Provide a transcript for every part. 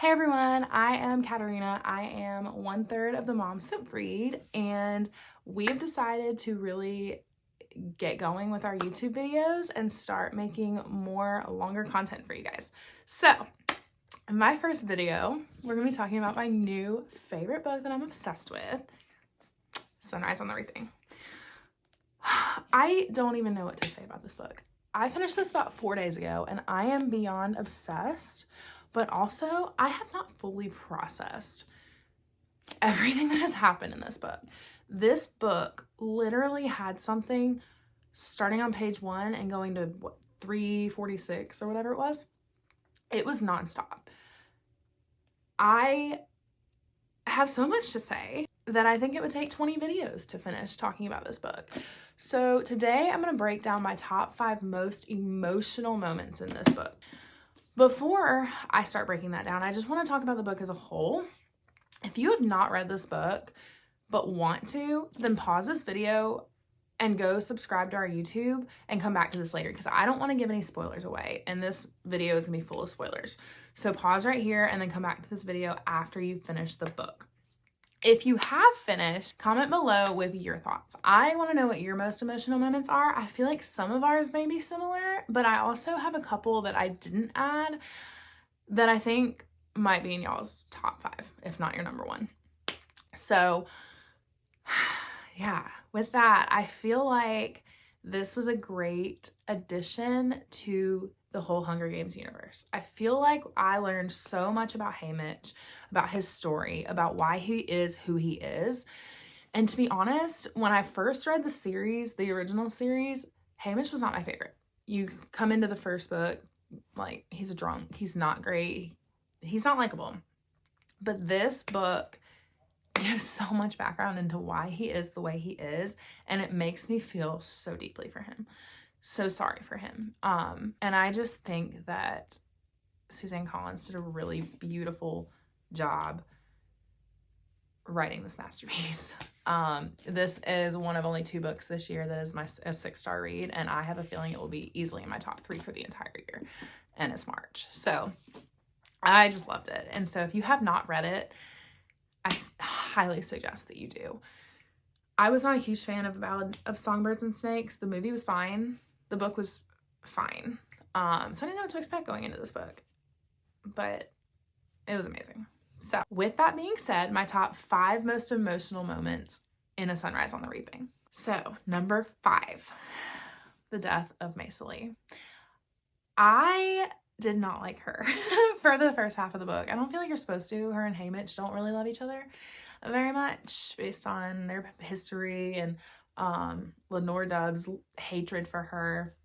Hey everyone, I am Katarina. I am 1/3 of the Moms That Read, and we have decided to really get going with our YouTube videos and start making more longer content for you guys. So, in my first video, we're gonna be talking about my new favorite book that I'm obsessed with, Sunrise on the Reaping. I don't even know what to say about this book. I finished this about 4 days ago and I am beyond obsessed, but also I have not fully processed everything that has happened in this book. This book literally had something starting on page 1 and going to 346 or whatever it was. It was nonstop. I have so much to say that I think it would take 20 videos to finish talking about this book. So today I'm going to break down my top 5 most emotional moments in this book. Before I start breaking that down, I just want to talk about the book as a whole. If you have not read this book but want to, then pause this video and go subscribe to our YouTube and come back to this later because I don't want to give any spoilers away and this video is going to be full of spoilers. So pause right here and then come back to this video after you've finished the book. If you have finished, comment below with your thoughts. I want to know what your most emotional moments are. I feel like some of ours may be similar, but I also have a couple that I didn't add that I think might be in y'all's top 5, if not your number 1. So yeah, with that, I feel like this was a great addition to the whole Hunger Games universe. I feel like I learned so much about Haymitch, about his story, about why he is who he is. And to be honest, when I first read the series, the original series, Haymitch was not my favorite. You come into the first book, like, he's a drunk, he's not great, he's not likable. But this book gives so much background into why he is the way he is, and it makes me feel so deeply for him. So sorry for him. And I just think that Suzanne Collins did a really beautiful job writing this masterpiece. This is one of only 2 books this year that is a 6-star read, and I have a feeling it will be easily in my top 3 for the entire year, and it's March. So I just loved it. And so if you have not read it, I highly suggest that you do. I was not a huge fan of The Ballad of Songbirds and Snakes. The movie was fine. The book was fine. So I didn't know what to expect going into this book, but it was amazing. So with that being said, my top 5 most emotional moments in A Sunrise on the Reaping. So number 5, the death of Maisily. I did not like her for the first half of the book. I don't feel like you're supposed to. Her and Haymitch don't really love each other very much based on their history and Lenore Dove's hatred for her.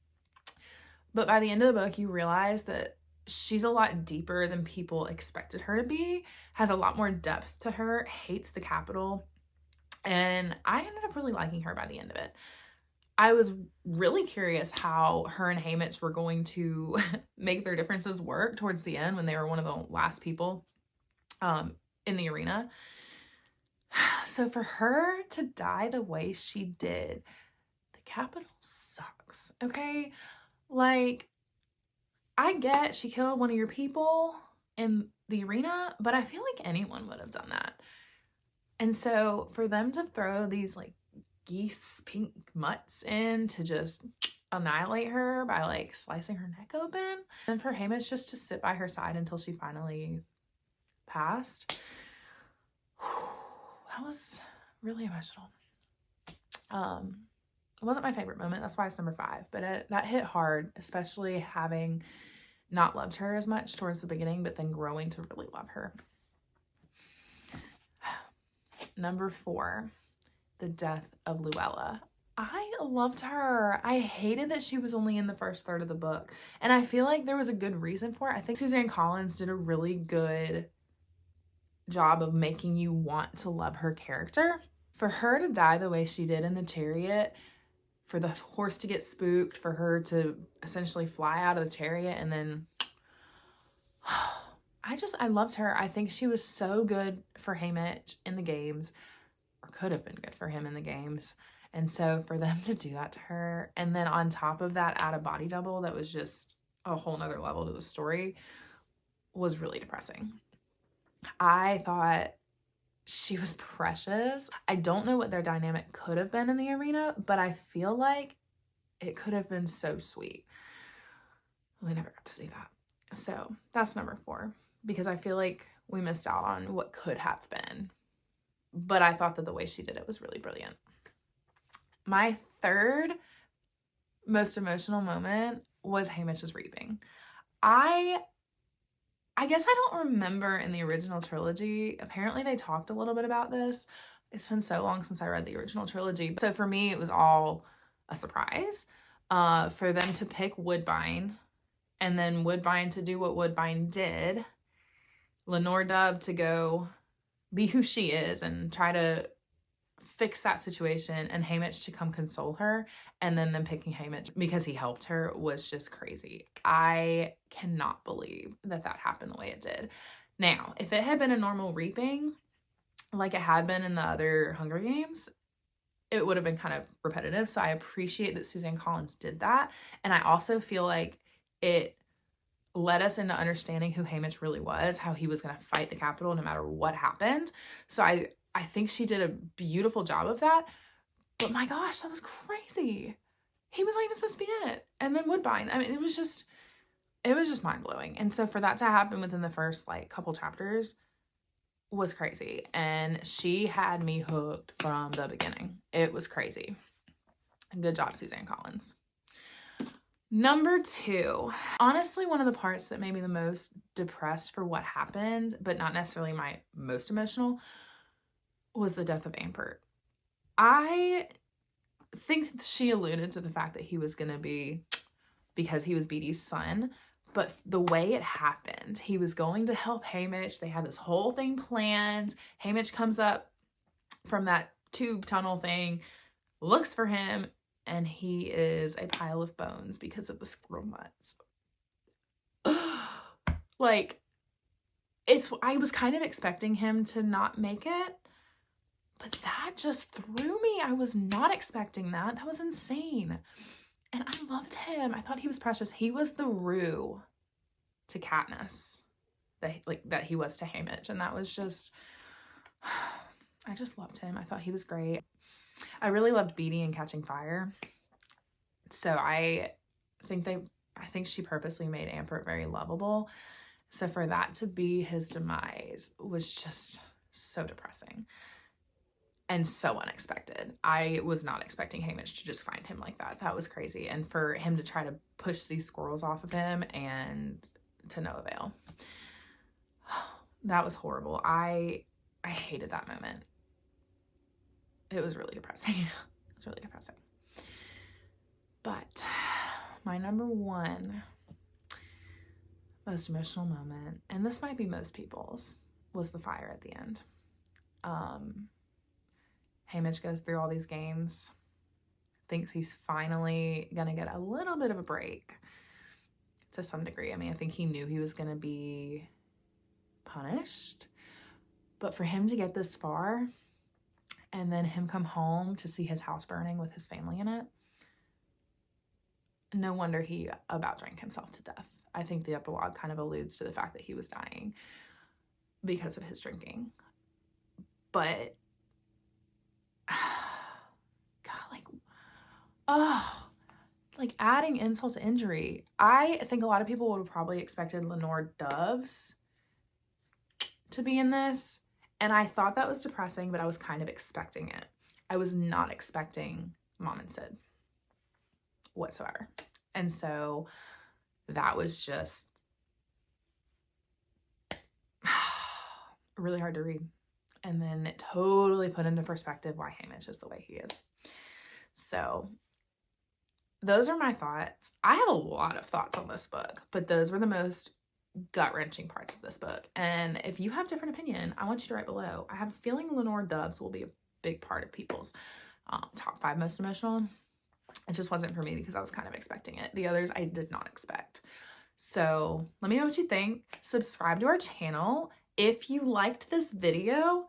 But by the end of the book, you realize that she's a lot deeper than people expected her to be, has a lot more depth to her, hates the Capitol, and I ended up really liking her by the end of it. I was really curious how her and Haymitch were going to make their differences work towards the end when they were one of the last people in the arena. So for her to die the way she did, the Capitol sucks, okay? Like, I get she killed one of your people in the arena, but I feel like anyone would have done that. And so for them to throw these like geese pink mutts in to just annihilate her by like slicing her neck open, and for Haymitch just to sit by her side until she finally passed, that was really emotional. It wasn't my favorite moment, that's why it's number 5, but that hit hard, especially having not loved her as much towards the beginning, but then growing to really love her. Number 4, the death of Luella. I loved her. I hated that she was only in the first third of the book, and I feel like there was a good reason for it. I think Suzanne Collins did a really good job of making you want to love her character. For her to die the way she did in the chariot, for the horse to get spooked, for her to essentially fly out of the chariot, and then I loved her. I think she was so good for Haymitch in the games, or could have been good for him in the games. And so for them to do that to her, and then on top of that, add a body double that was just a whole nother level to the story, was really depressing. I thought she was precious. I don't know what their dynamic could have been in the arena, but I feel like it could have been so sweet. We never got to see that. So that's number 4, because I feel like we missed out on what could have been. But I thought that the way she did it was really brilliant. My third most emotional moment was Hamish's reaping. I guess I don't remember in the original trilogy. Apparently they talked a little bit about this. It's been so long since I read the original trilogy. So for me, it was all a surprise for them to pick Woodbine, and then Woodbine to do what Woodbine did. Lenore Dove to go be who she is and try to fix that situation, and Haymitch to come console her, and then them picking Haymitch because he helped her was just crazy. I cannot believe that that happened the way it did. Now, if it had been a normal reaping, like it had been in the other Hunger Games, it would have been kind of repetitive. So I appreciate that Suzanne Collins did that. And I also feel like it led us into understanding who Haymitch really was, how he was going to fight the Capitol no matter what happened. So I think she did a beautiful job of that. But my gosh, that was crazy. He was not even supposed to be in it. And then Woodbine. I mean, it was just mind-blowing. And so for that to happen within the first like couple chapters was crazy. And she had me hooked from the beginning. It was crazy. Good job, Suzanne Collins. Number 2, honestly, one of the parts that made me the most depressed for what happened, but not necessarily my most emotional, was the death of Ampert. I think she alluded to the fact that he was going to be, because he was Beetie's son, but the way it happened, he was going to help Haymitch. They had this whole thing planned. Haymitch comes up from that tube tunnel thing, looks for him, and he is a pile of bones because of the squirrel nuts. Like, I was kind of expecting him to not make it, but that just threw me. I was not expecting that. That was insane. And I loved him. I thought he was precious. He was the Rue to Katniss that he was to Haymitch. And that was just, I just loved him. I thought he was great. I really loved Beetee and Catching Fire. So I think she purposely made Ampert very lovable. So for that to be his demise was just so depressing and so unexpected. I was not expecting Haymitch to just find him like that. That was crazy. And for him to try to push these squirrels off of him and to no avail. That was horrible. I hated that moment. It was really depressing. It was really depressing. But my number 1 most emotional moment, and this might be most people's, was the fire at the end. Haymitch goes through all these games, thinks he's finally gonna get a little bit of a break to some degree. I mean, I think he knew he was gonna be punished, but for him to get this far and then him come home to see his house burning with his family in it, no wonder he about drank himself to death. I think the epilogue kind of alludes to the fact that he was dying because of his drinking. But, God, like adding insult to injury. I think a lot of people would have probably expected Lenore Doves to be in this. And I thought that was depressing, but I was kind of expecting it. I was not expecting Mom and Sid whatsoever. And so that was just really hard to read. And then it totally put into perspective why Haymitch is the way he is. So those are my thoughts. I have a lot of thoughts on this book, but those were the most gut-wrenching parts of this book. And if you have different opinion, I want you to write below. I have a feeling Lenore Doves will be a big part of people's top 5 most emotional. It just wasn't for me because I was kind of expecting it. The others I did not expect. So let me know what you think. Subscribe to our channel. If you liked this video,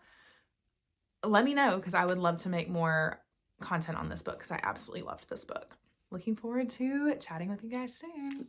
let me know because I would love to make more content on this book because I absolutely loved this book. Looking forward to chatting with you guys soon.